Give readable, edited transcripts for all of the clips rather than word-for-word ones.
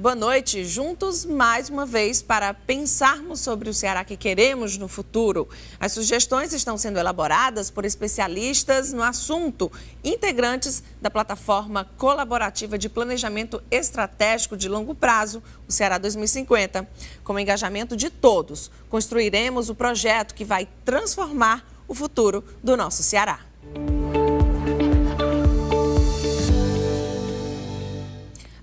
boa noite. Juntos, mais uma vez, para pensarmos sobre o Ceará que queremos no futuro. As sugestões estão sendo elaboradas por especialistas no assunto, integrantes da plataforma colaborativa de planejamento estratégico de longo prazo, o Ceará 2050. Com o engajamento de todos, construiremos o projeto que vai transformar o futuro do nosso Ceará.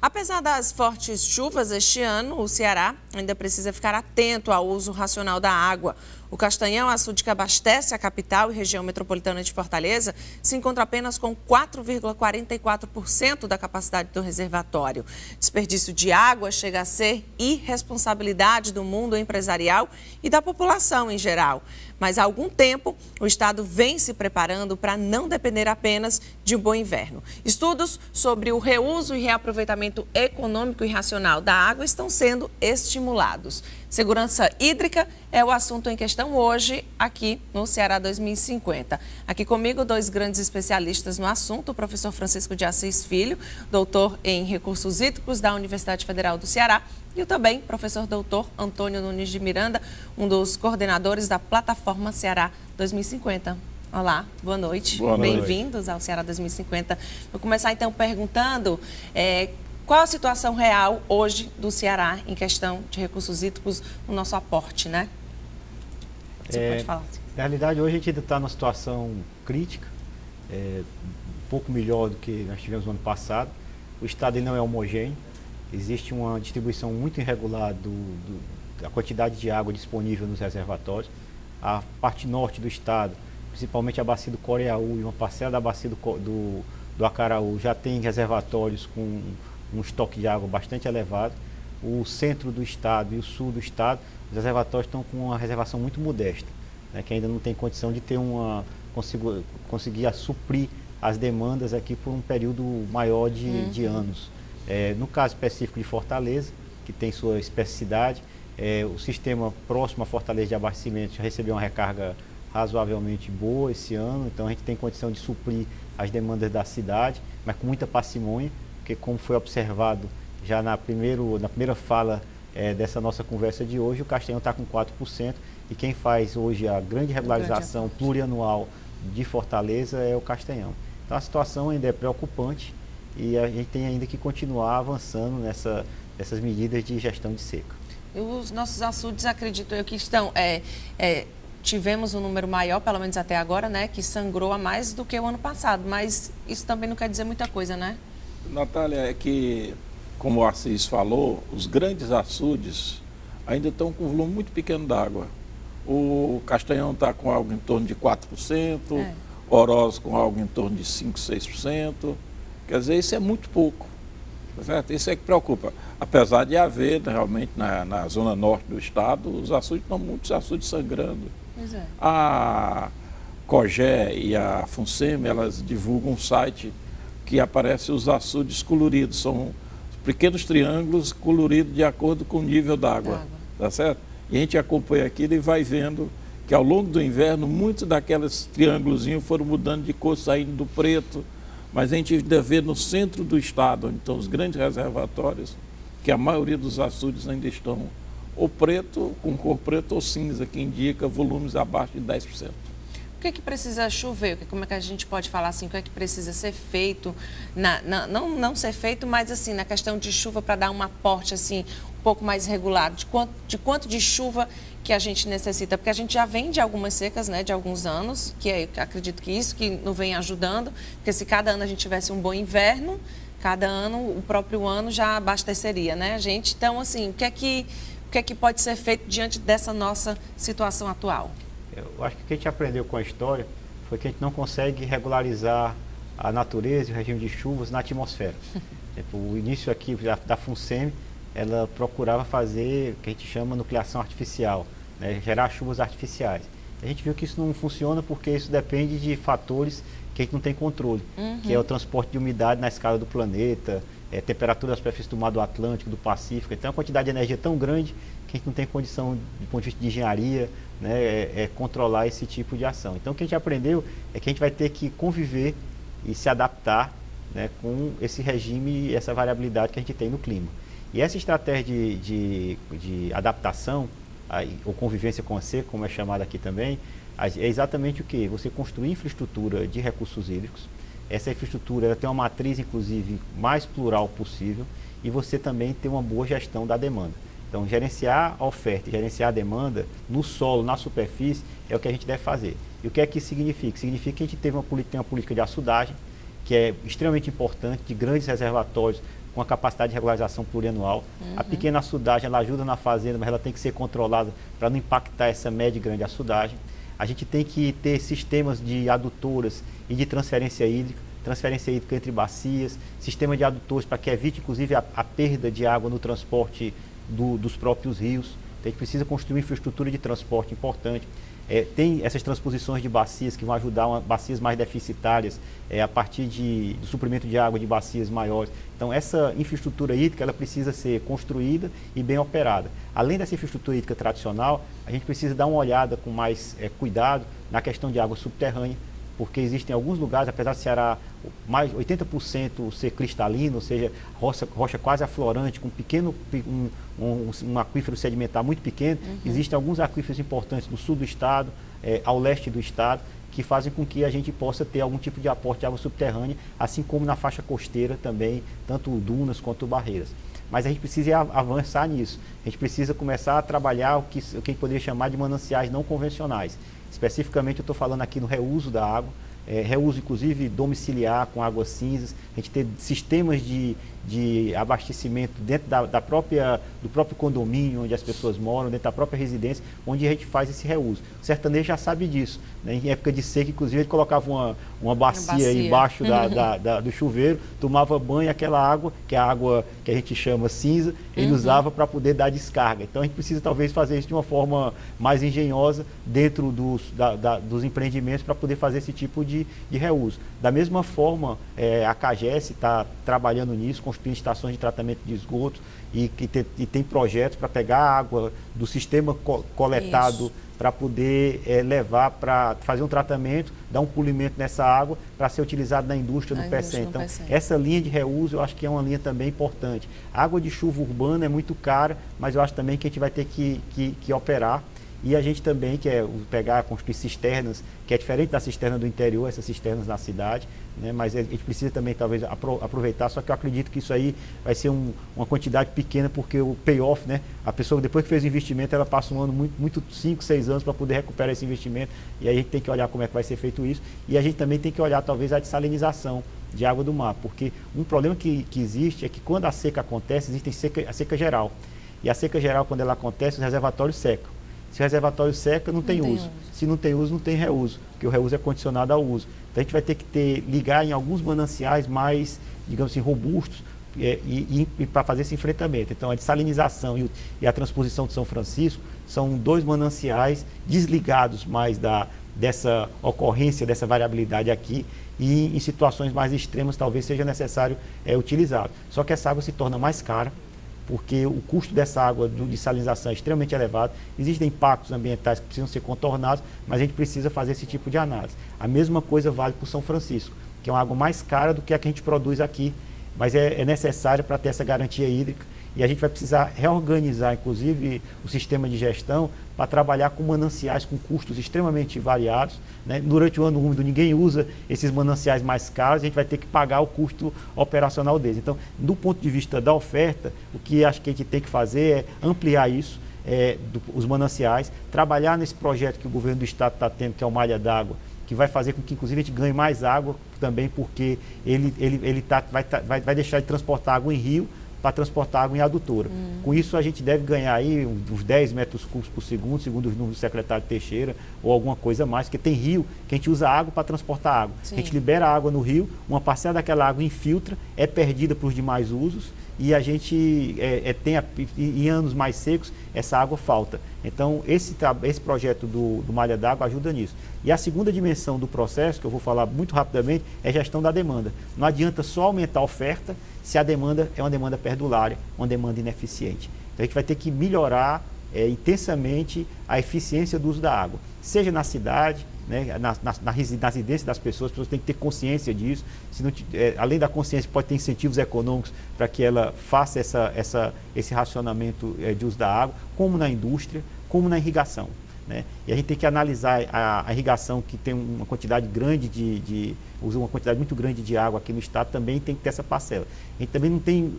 Apesar das fortes chuvas este ano, o Ceará ainda precisa ficar atento ao uso racional da água. O Castanhão, açude que abastece a capital e região metropolitana de Fortaleza, se encontra apenas com 4,44% da capacidade do reservatório. Desperdício de água chega a ser irresponsabilidade do mundo empresarial e da população em geral. Mas há algum tempo, o Estado vem se preparando para não depender apenas de um bom inverno. Estudos sobre o reuso e reaproveitamento econômico e racional da água estão sendo estimulados. Segurança hídrica é o assunto em questão hoje, aqui no Ceará 2050. Aqui comigo, dois grandes especialistas no assunto, o professor Francisco de Assis Filho, doutor em recursos hídricos da Universidade Federal do Ceará, e o também professor doutor Antônio Nunes de Miranda, um dos coordenadores da plataforma Ceará 2050. Olá, boa noite. Boa noite. Bem-vindos ao Ceará 2050. Vou começar então perguntando qual a situação real hoje do Ceará em questão de recursos hídricos no nosso aporte, né? Você pode falar assim. Na realidade, hoje a gente ainda está numa situação crítica, um pouco melhor do que nós tivemos no ano passado. O estado não é homogêneo, existe uma distribuição muito irregular da quantidade de água disponível nos reservatórios. A parte norte do estado, principalmente a bacia do Coreaú e uma parcela da bacia do Acaraú, já tem reservatórios com um estoque de água bastante elevado. O centro do estado e o sul do estado, os reservatórios estão com uma reservação muito modesta, né, que ainda não tem condição de ter conseguir suprir as demandas aqui por um período maior de anos. No caso específico de Fortaleza, que tem sua especificidade, o sistema próximo a Fortaleza de abastecimento já recebeu uma recarga razoavelmente boa esse ano, então a gente tem condição de suprir as demandas da cidade, mas com muita parcimônia, porque como foi observado já na primeira fala dessa nossa conversa de hoje, o Castanhão está com 4% e quem faz hoje a grande regularização plurianual de Fortaleza é o Castanhão. Então a situação ainda é preocupante e a gente tem ainda que continuar avançando nessas medidas de gestão de seca. Os nossos açudes, acredito eu, que estão... tivemos um número maior, pelo menos até agora, né, que sangrou a mais do que o ano passado, mas isso também não quer dizer muita coisa, né? Natália, é que, como o Assis falou, os grandes açudes ainda estão com um volume muito pequeno d'água. O Castanhão está com algo em torno de 4%, Oroz com algo em torno de 5%, 6%. Quer dizer, isso é muito pouco, tá certo? Isso é que preocupa. Apesar de haver, realmente, na zona norte do estado, os açudes estão muitos açudes sangrando. Pois é. A COGÉ e a FUNSEMI, elas divulgam um site que aparece os açudes coloridos, são pequenos triângulos coloridos de acordo com o nível d'água, tá certo? E a gente acompanha aquilo e vai vendo que ao longo do inverno, muitos daqueles triângulos foram mudando de cor, saindo do preto, mas a gente ainda vê no centro do estado, onde estão os grandes reservatórios, que a maioria dos açudes ainda estão ou preto, com cor preta ou cinza, que indica volumes abaixo de 10%. O que é que precisa chover? Como é que a gente pode falar assim? O que é que precisa ser feito? Não ser feito, mas assim, na questão de chuva para dar um aporte assim, um pouco mais regular. De quanto de chuva que a gente necessita? Porque a gente já vem de algumas secas, né, de alguns anos, que acredito que isso que não vem ajudando, porque se cada ano a gente tivesse um bom inverno, cada ano, o próprio ano já abasteceria, né, gente? Então, assim, o que é que pode ser feito diante dessa nossa situação atual? Eu acho que o que a gente aprendeu com a história foi que a gente não consegue regularizar a natureza e o regime de chuvas na atmosfera. O início aqui da FUNSEMI, ela procurava fazer o que a gente chama nucleação artificial, né, gerar chuvas artificiais. A gente viu que isso não funciona porque isso depende de fatores que a gente não tem controle, que é o transporte de umidade na escala do planeta, temperatura da superfície do mar do Atlântico, do Pacífico. Então, a quantidade de energia é tão grande que a gente não tem condição, do ponto de vista de engenharia, né, controlar esse tipo de ação. Então, o que a gente aprendeu é que a gente vai ter que conviver e se adaptar, né, com esse regime e essa variabilidade que a gente tem no clima. E essa estratégia de adaptação, ou convivência com a seca, como é chamada aqui também, é exatamente o que? Você construir infraestrutura de recursos hídricos. Essa infraestrutura ela tem uma matriz, inclusive, mais plural possível, e você também tem uma boa gestão da demanda. Então, gerenciar a oferta e gerenciar a demanda no solo, na superfície, é o que a gente deve fazer. E o que é que isso significa? Significa que a gente tem uma política de açudagem, que é extremamente importante, de grandes reservatórios, com a capacidade de regularização plurianual. A pequena açudagem, ela ajuda na fazenda, mas ela tem que ser controlada para não impactar essa média e grande açudagem. A gente tem que ter sistemas de adutoras e de transferência hídrica entre bacias, sistema de adutores para que evite, inclusive, a perda de água no transporte dos próprios rios. Então, a gente precisa construir infraestrutura de transporte importante. Tem essas transposições de bacias que vão ajudar bacias mais deficitárias a partir do suprimento de água de bacias maiores. Então, essa infraestrutura hídrica ela precisa ser construída e bem operada. Além dessa infraestrutura hídrica tradicional, a gente precisa dar uma olhada com mais cuidado na questão de água subterrânea, porque existem alguns lugares, apesar do Ceará mais 80% ser cristalino, ou seja, rocha quase aflorante, com um aquífero sedimentar muito pequeno, existem alguns aquíferos importantes no sul do estado, ao leste do estado, que fazem com que a gente possa ter algum tipo de aporte de água subterrânea, assim como na faixa costeira também, tanto dunas quanto barreiras. Mas a gente precisa avançar nisso. A gente precisa começar a trabalhar o que a gente poderia chamar de mananciais não convencionais. Especificamente, eu estou falando aqui no reuso da água, reuso inclusive domiciliar com águas cinzas, a gente ter sistemas de abastecimento dentro do próprio condomínio onde as pessoas moram, dentro da própria residência, onde a gente faz esse reuso. O sertanejo já sabe disso, né? Em época de seca, inclusive, ele colocava uma bacia embaixo do chuveiro, tomava banho, aquela água, que é a água que a gente chama cinza, ele usava para poder dar descarga. Então, a gente precisa talvez fazer isso de uma forma mais engenhosa dentro dos empreendimentos para poder fazer esse tipo de reuso. Da mesma forma, a CAGES está trabalhando nisso, construindo estações de tratamento de esgoto e tem projetos para pegar a água do sistema coletado para poder levar para fazer um tratamento, dar um polimento nessa água para ser utilizado na indústria do PECEM. Então, essa linha de reuso eu acho que é uma linha também importante. A água de chuva urbana é muito cara, mas eu acho também que a gente vai ter que operar. E a gente também quer construir cisternas, que é diferente da cisterna do interior, essas cisternas na cidade, né? Mas a gente precisa também talvez aproveitar, só que eu acredito que isso aí vai ser uma quantidade pequena, porque o payoff, né? A pessoa depois que fez o investimento, ela passa um ano muito 5, 6 anos para poder recuperar esse investimento, e aí a gente tem que olhar como é que vai ser feito isso, e a gente também tem que olhar talvez a dessalinização de água do mar, porque um problema que existe é que quando a seca acontece, existe a seca geral, e a seca geral, quando ela acontece, os reservatórios secam. Se o reservatório seca, não tem uso. Se não tem uso, não tem reuso, porque o reuso é condicionado ao uso. Então, a gente vai ter que ligar em alguns mananciais mais, digamos assim, robustos e para fazer esse enfrentamento. Então, a dessalinização e a transposição de São Francisco são 2 mananciais desligados mais dessa ocorrência, dessa variabilidade aqui, e em situações mais extremas talvez seja necessário utilizar. Só que essa água se torna mais cara, porque o custo dessa água de salinização é extremamente elevado, existem impactos ambientais que precisam ser contornados, mas a gente precisa fazer esse tipo de análise. A mesma coisa vale para o São Francisco, que é uma água mais cara do que a que a gente produz aqui, mas é necessário para ter essa garantia hídrica, e a gente vai precisar reorganizar, inclusive, o sistema de gestão para trabalhar com mananciais com custos extremamente variados, né? Durante o ano úmido, ninguém usa esses mananciais mais caros, a gente vai ter que pagar o custo operacional deles. Então, do ponto de vista da oferta, o que acho que a gente tem que fazer é ampliar isso, os mananciais, trabalhar nesse projeto que o governo do estado está tendo, que é o Malha d'Água, que vai fazer com que, inclusive, a gente ganhe mais água também, porque ele vai deixar de transportar água em rio para transportar água em adutora. Com isso, a gente deve ganhar aí uns 10 metros cúbicos por segundo, segundo os números do secretário Teixeira, ou alguma coisa mais, porque tem rio que a gente usa água para transportar água. Sim. A gente libera a água no rio, uma parcela daquela água infiltra, é perdida para os demais usos, e a gente em anos mais secos, essa água falta. Então, esse projeto do Malha d'Água ajuda nisso. E a segunda dimensão do processo, que eu vou falar muito rapidamente, é a gestão da demanda. Não adianta só aumentar a oferta se a demanda é uma demanda perdulária, uma demanda ineficiente. Então, a gente vai ter que melhorar intensamente a eficiência do uso da água, seja na cidade, né, na residência das pessoas, as pessoas têm que ter consciência disso. Se não, além da consciência, pode ter incentivos econômicos para que ela faça esse racionamento de uso da água, como na indústria, como na irrigação. Né? E a gente tem que analisar a irrigação, que tem uma quantidade grande usa uma quantidade muito grande de água aqui no estado, também tem que ter essa parcela. A gente também não tem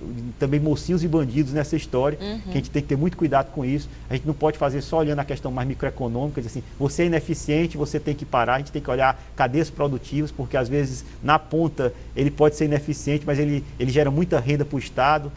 mocinhos e bandidos nessa história, que a gente tem que ter muito cuidado com isso. A gente não pode fazer só olhando a questão mais microeconômica, dizer assim, você é ineficiente, você tem que parar. A gente tem que olhar cadeias produtivas, porque às vezes na ponta ele pode ser ineficiente, mas ele gera muita renda para o estado,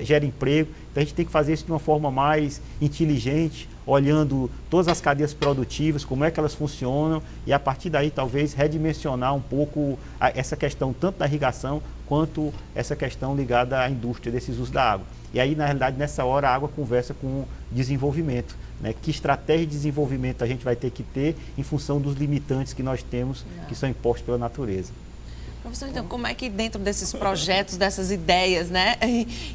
gera emprego. Então a gente tem que fazer isso de uma forma mais inteligente, olhando todas as cadeias produtivas, como é que elas funcionam, e a partir daí talvez redimensionar um pouco essa questão tanto da irrigação quanto essa questão ligada à indústria desses usos da água. E aí, na realidade, nessa hora a água conversa com o desenvolvimento, né? Que estratégia de desenvolvimento a gente vai ter que ter em função dos limitantes que nós temos, que são impostos pela natureza. Professor, então, como é que dentro desses projetos, dessas ideias, né,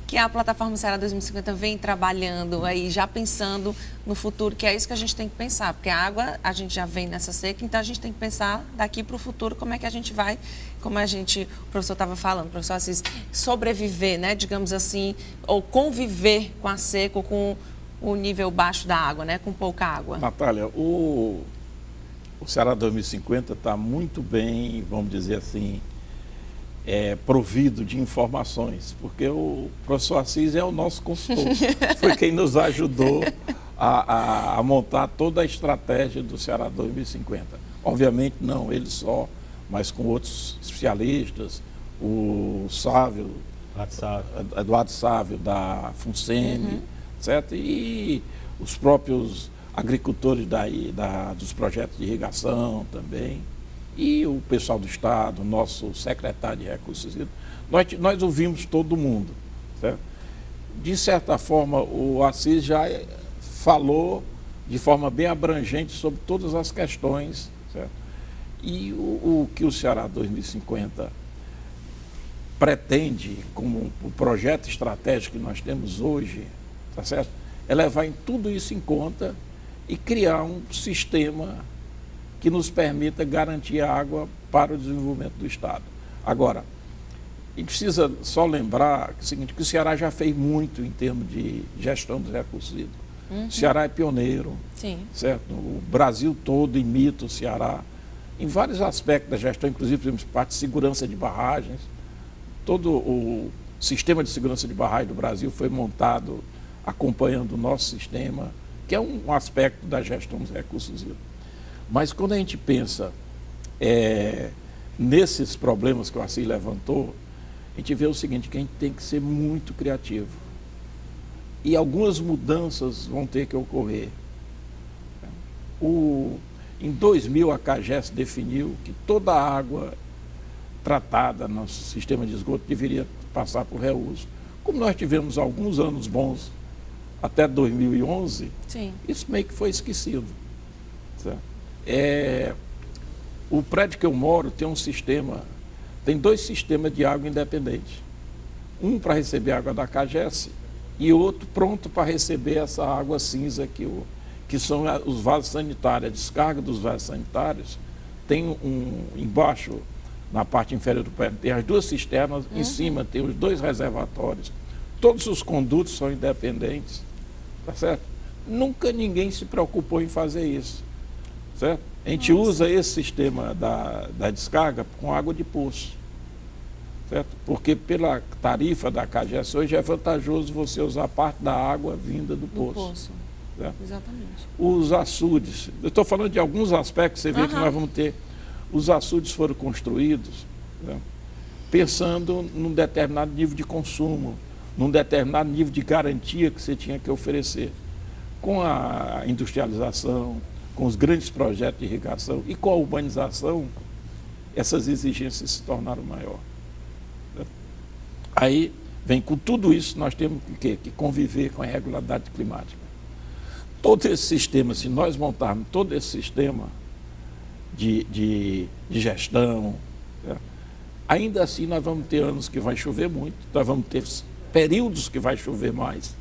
que a plataforma Ceará 2050 vem trabalhando aí, já pensando no futuro, que é isso que a gente tem que pensar, porque a água, a gente já vem nessa seca, então a gente tem que pensar daqui para o futuro como é que a gente vai, o professor estava falando, professor Assis, sobreviver, né, digamos assim, ou conviver com a seca, ou com o nível baixo da água, né, com pouca água. Natália, o Ceará 2050 está muito bem, vamos dizer assim, provido de informações, porque o professor Assis é o nosso consultor, foi quem nos ajudou a montar toda a estratégia do Ceará 2050. Obviamente não ele só, mas com outros especialistas, o Sávio, Eduardo Sávio da FUNSEMI, certo? E os próprios agricultores dos projetos de irrigação também, e o pessoal do Estado, o nosso secretário de Recursos Hídricos, nós ouvimos todo mundo. Certo? De certa forma, o Assis já falou de forma bem abrangente sobre todas as questões. Certo? E o que o Ceará 2050 pretende, como o projeto estratégico que nós temos hoje, tá certo? É levar tudo isso em conta e criar um sistema que nos permita garantir a água para o desenvolvimento do Estado. Agora, a gente precisa só lembrar o seguinte, que o Ceará já fez muito em termos de gestão dos recursos hídricos. O Ceará é pioneiro, certo? O Brasil todo imita o Ceará em vários aspectos da gestão, inclusive, por exemplo, parte de segurança de barragens. Todo o sistema de segurança de barragem do Brasil foi montado acompanhando o nosso sistema, que é um aspecto da gestão dos recursos hídricos. Mas quando a gente pensa nesses problemas que o Assis levantou, a gente vê o seguinte, que a gente tem que ser muito criativo. E algumas mudanças vão ter que ocorrer. Em 2000, a CAGES definiu que toda a água tratada no sistema de esgoto deveria passar por reuso. Como nós tivemos alguns anos bons, até 2011, isso meio que foi esquecido. Certo? O prédio que eu moro tem dois sistemas de água independentes. Um para receber água da CAGES e outro pronto para receber essa água cinza que são os vasos sanitários. A descarga dos vasos sanitários tem embaixo, na parte inferior do prédio, tem as duas cisternas, em cima tem os dois reservatórios. Todos os condutos são independentes, tá certo? Nunca ninguém se preocupou em fazer isso. Certo? A gente usa esse sistema da descarga com água de poço. Certo? Porque pela tarifa da CAGES hoje é vantajoso você usar parte da água vinda do poço. Certo? Exatamente. Os açudes, eu estou falando de alguns aspectos, você vê que nós vamos ter. Os açudes foram construídos, né, pensando num determinado nível de consumo, num determinado nível de garantia que você tinha que oferecer. Com a industrialização, com os grandes projetos de irrigação e com a urbanização, essas exigências se tornaram maiores. Aí, vem com tudo isso, nós temos que conviver com a irregularidade climática. Todo esse sistema, se nós montarmos todo esse sistema de gestão, né, ainda assim nós vamos ter anos que vai chover muito, nós vamos ter períodos que vai chover mais,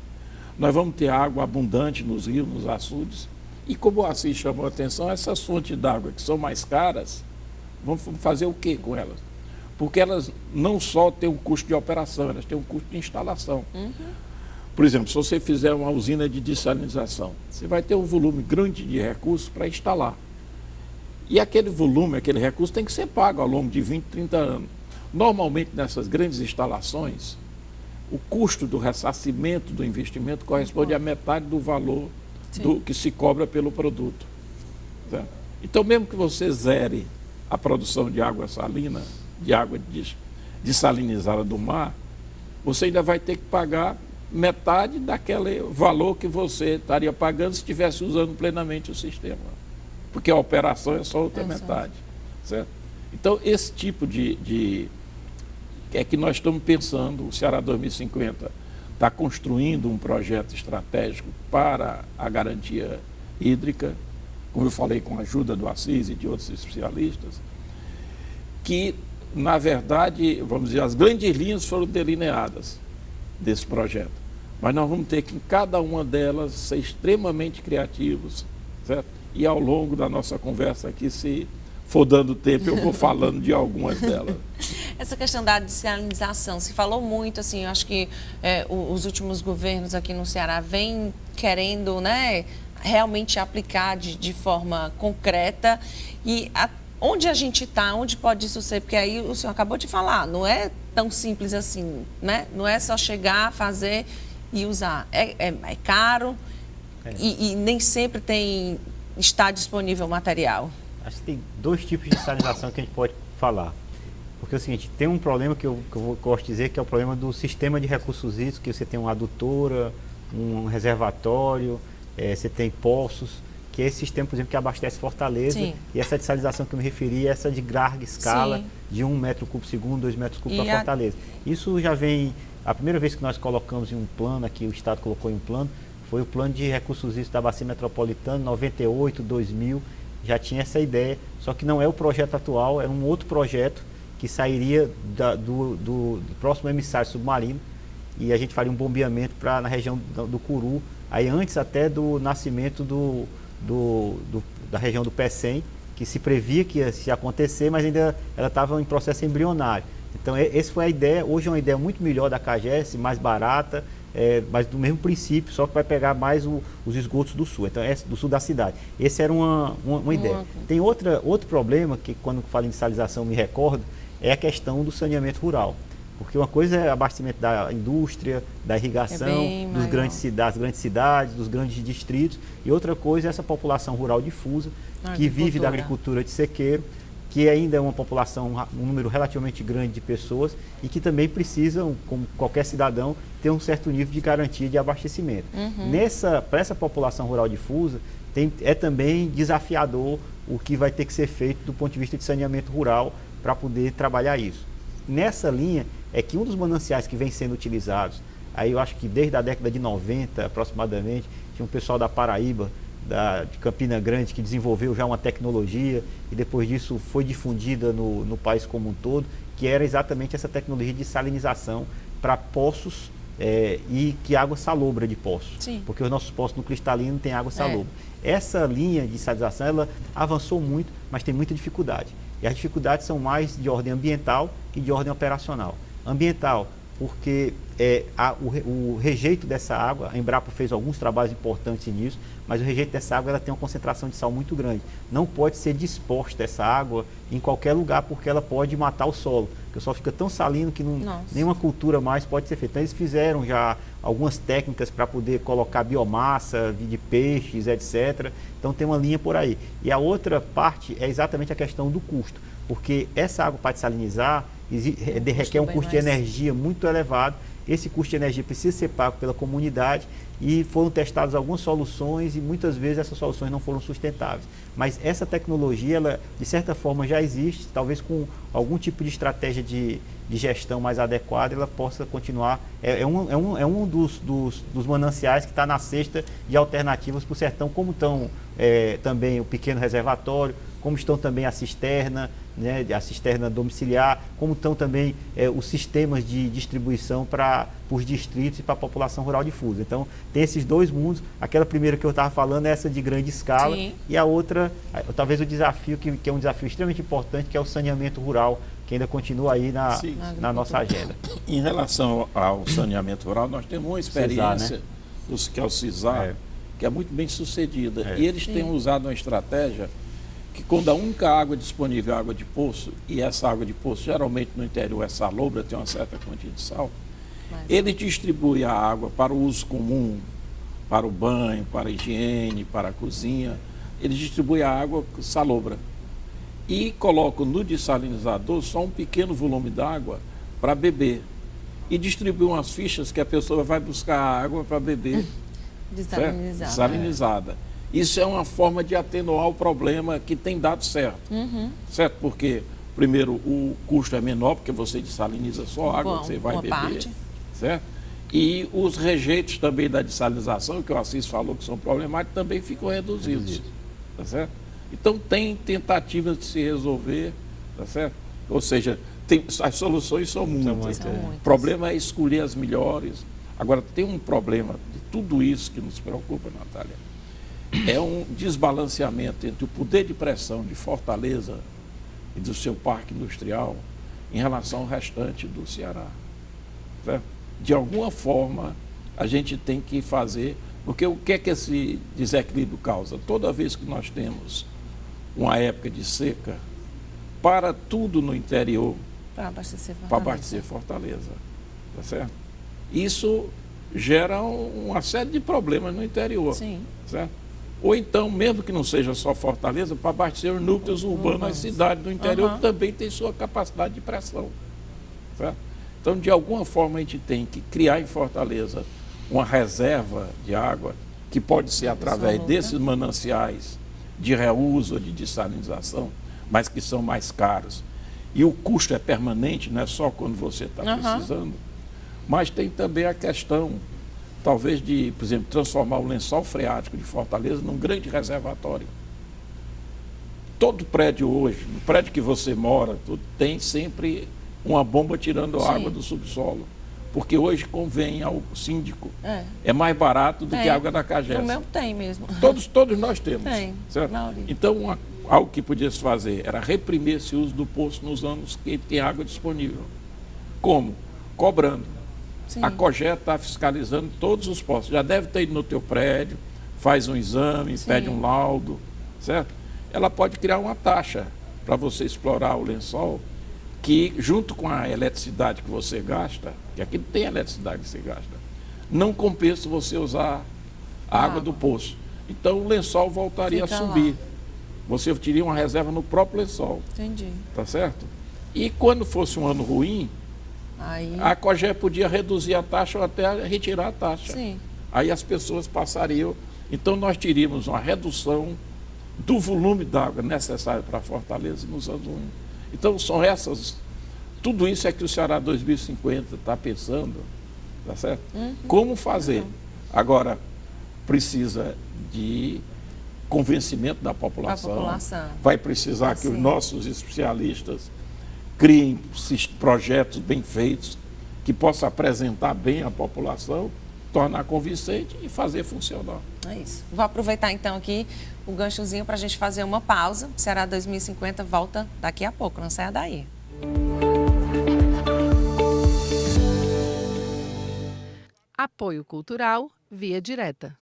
nós vamos ter água abundante nos rios, nos açudes, E como o Assis chamou a atenção, essas fontes d'água que são mais caras, vamos fazer o que com elas? Porque elas não só têm um custo de operação, elas têm um custo de instalação. Por exemplo, se você fizer uma usina de dessalinização, você vai ter um volume grande de recursos para instalar. E aquele volume, aquele recurso tem que ser pago ao longo de 20, 30 anos. Normalmente, nessas grandes instalações, o custo do ressarcimento do investimento corresponde à metade do valor que se cobra pelo produto. Certo? Então, mesmo que você zere a produção de água salina, de água dessalinizada do mar, você ainda vai ter que pagar metade daquele valor que você estaria pagando se estivesse usando plenamente o sistema. Porque a operação é só outra metade. Certo? Então, esse tipo é que nós estamos pensando, o Ceará 2050 está construindo um projeto estratégico para a garantia hídrica, como eu falei, com a ajuda do Assis e de outros especialistas, que, na verdade, vamos dizer, as grandes linhas foram delineadas desse projeto. Mas nós vamos ter que, em cada uma delas, ser extremamente criativos, certo? E ao longo da nossa conversa aqui, se for dando tempo, eu vou falando de algumas delas. Essa questão da dessalinização, se falou muito, assim, eu acho que os últimos governos aqui no Ceará vêm querendo, né, realmente aplicar de forma concreta. E onde a gente está, onde pode isso ser? Porque aí o senhor acabou de falar, não é tão simples assim, né? Não é só chegar, fazer e usar. É caro e nem sempre está disponível o material. Acho que tem dois tipos de salinização que a gente pode falar. Porque é o seguinte, tem um problema que eu gosto de dizer, que é o problema do sistema de recursos hídricos, que você tem uma adutora, um reservatório, você tem poços, que é esse sistema, por exemplo, que abastece Fortaleza. Sim. E essa dessalinização que eu me referi é essa de larga escala, sim, de 1 metro cúbico segundo, 2 metros cúbicos para Fortaleza. Isso já vem, a primeira vez que nós colocamos em um plano, aqui o Estado colocou em um plano, foi o plano de recursos hídricos da Bacia Metropolitana, 98, 2000, já tinha essa ideia, só que não é o projeto atual, é um outro projeto que sairia do próximo emissário submarino, e a gente faria um bombeamento na região do Curu, aí antes até do nascimento da região do Pecém, que se previa que ia se acontecer, mas ainda ela estava em processo embrionário. Então essa foi a ideia, hoje é uma ideia muito melhor da CAGES, mais barata, mas do mesmo princípio, só que vai pegar mais os esgotos do sul, então do sul da cidade. Essa era uma ideia. Tem outro problema, que quando falo em dessalinização me recordo, é a questão do saneamento rural. Porque uma coisa é abastecimento da indústria, da irrigação, das grandes cidades, dos grandes distritos, e outra coisa é essa população rural difusa, que vive da agricultura de sequeiro, que ainda é uma população, um número relativamente grande de pessoas e que também precisam, como qualquer cidadão, ter um certo nível de garantia de abastecimento. Para essa população rural difusa, é também desafiador o que vai ter que ser feito do ponto de vista de saneamento rural para poder trabalhar isso. Nessa linha é que um dos mananciais que vem sendo utilizados, aí eu acho que desde a década de 90 aproximadamente, tinha um pessoal da Paraíba, de Campina Grande, que desenvolveu já uma tecnologia e depois disso foi difundida no país como um todo, que era exatamente essa tecnologia de salinização para poços e que água salobra de poços. Sim. Porque os nossos poços no cristalino têm água salobra. Essa linha de salinização, ela avançou muito, mas tem muita dificuldade. E as dificuldades são mais de ordem ambiental e de ordem operacional. Ambiental, porque o rejeito dessa água, a Embrapa fez alguns trabalhos importantes nisso, mas o rejeito dessa água ela tem uma concentração de sal muito grande. Não pode ser disposta essa água em qualquer lugar, porque ela pode matar o solo. Porque o solo fica tão salino que nenhuma cultura mais pode ser feita. Então eles fizeram já algumas técnicas para poder colocar biomassa de peixes, etc. Então tem uma linha por aí. E a outra parte é exatamente a questão do custo, porque essa água para desalinizar requer um custo de energia muito elevado. Esse custo de energia precisa ser pago pela comunidade e foram testadas algumas soluções e muitas vezes essas soluções não foram sustentáveis. Mas essa tecnologia, ela de certa forma já existe, talvez com algum tipo de estratégia de gestão mais adequada, ela possa continuar. É um dos mananciais que está na cesta de alternativas para o sertão, como estão também o pequeno reservatório, como estão também a cisterna, né, a cisterna domiciliar, como estão também os sistemas de distribuição para os distritos e para a população rural difusa. Então, tem esses dois mundos. Aquela primeira que eu estava falando é essa de grande escala, sim, e a outra, talvez o desafio, que é um desafio extremamente importante, que é o saneamento rural, que ainda continua aí na nossa agenda. Em relação ao saneamento rural, nós temos uma experiência, que é o CISAR, que é muito bem sucedida. E eles têm usado uma estratégia que, quando a única água disponível é água de poço, e essa água de poço geralmente no interior é salobra, tem uma certa quantia de sal, ele distribui a água para o uso comum, para o banho, para a higiene, para a cozinha. Ele distribui a água salobra e coloca no dessalinizador só um pequeno volume d'água para beber e distribui umas fichas que a pessoa vai buscar a água para beber dessalinizada. Isso é uma forma de atenuar o problema que tem dado certo. Certo? Porque, primeiro, o custo é menor, porque você dessaliniza só água, você vai beber. Parte. Certo? E os rejeitos também da dessalinização, que o Assis falou que são problemáticos, também ficam reduzidos. Tá certo? Então, tem tentativas de se resolver, tá certo? Ou seja, as soluções são muitas. O problema é escolher as melhores. Agora, tem um problema de tudo isso que nos preocupa, Natália. É um desbalanceamento entre o poder de pressão de Fortaleza e do seu parque industrial em relação ao restante do Ceará. Certo? De alguma forma, a gente tem que fazer, porque o que é que esse desequilíbrio causa? Toda vez que nós temos uma época de seca, para tudo no interior, para abastecer Fortaleza. Tá certo? Isso gera uma série de problemas no interior. Sim. Certo? Ou então, mesmo que não seja só Fortaleza, para abastecer os núcleos urbanos, as cidades do interior, que também tem sua capacidade de pressão. Certo? Então, de alguma forma, a gente tem que criar em Fortaleza uma reserva de água, que pode ser através desses mananciais de reuso ou de dessalinização, mas que são mais caros. E o custo é permanente, não é só quando você está precisando. Mas tem também a questão, talvez, de, por exemplo, transformar o lençol freático de Fortaleza num grande reservatório. Todo prédio hoje, no prédio que você mora, tem sempre uma bomba tirando água do subsolo. Porque hoje convém ao síndico. É mais barato do que a água da Cagesa. O meu tem mesmo. Todos nós temos. Tem. Certo? Então, algo que podia se fazer era reprimir esse uso do poço nos anos que tem água disponível. Como? Cobrando. Sim. A COGÉ está fiscalizando todos os poços. Já deve ter ido no teu prédio, faz um exame, pede um laudo, certo? Ela pode criar uma taxa para você explorar o lençol, que junto com a eletricidade que você gasta, que aqui não tem eletricidade que você gasta, não compensa você usar a água do poço. Então o lençol voltaria a subir. Lá. Você teria uma reserva no próprio lençol. Entendi. Tá certo? E quando fosse um ano ruim, a COGÉ podia reduzir a taxa ou até retirar a taxa. Sim. Aí as pessoas passariam. Então nós teríamos uma redução do volume d'água necessário para Fortaleza nos anos ruins. Então são essas, tudo isso é que o Ceará 2050 está pensando, tá certo? Como fazer? Agora, precisa de convencimento da população. Vai precisar que os nossos especialistas criem projetos bem feitos, que possam apresentar bem à população, tornar convincente e fazer funcionar. É isso. Vou aproveitar então aqui o ganchozinho para a gente fazer uma pausa. Ceará 2050 volta daqui a pouco, não saia daí. Apoio Cultural Via Direta.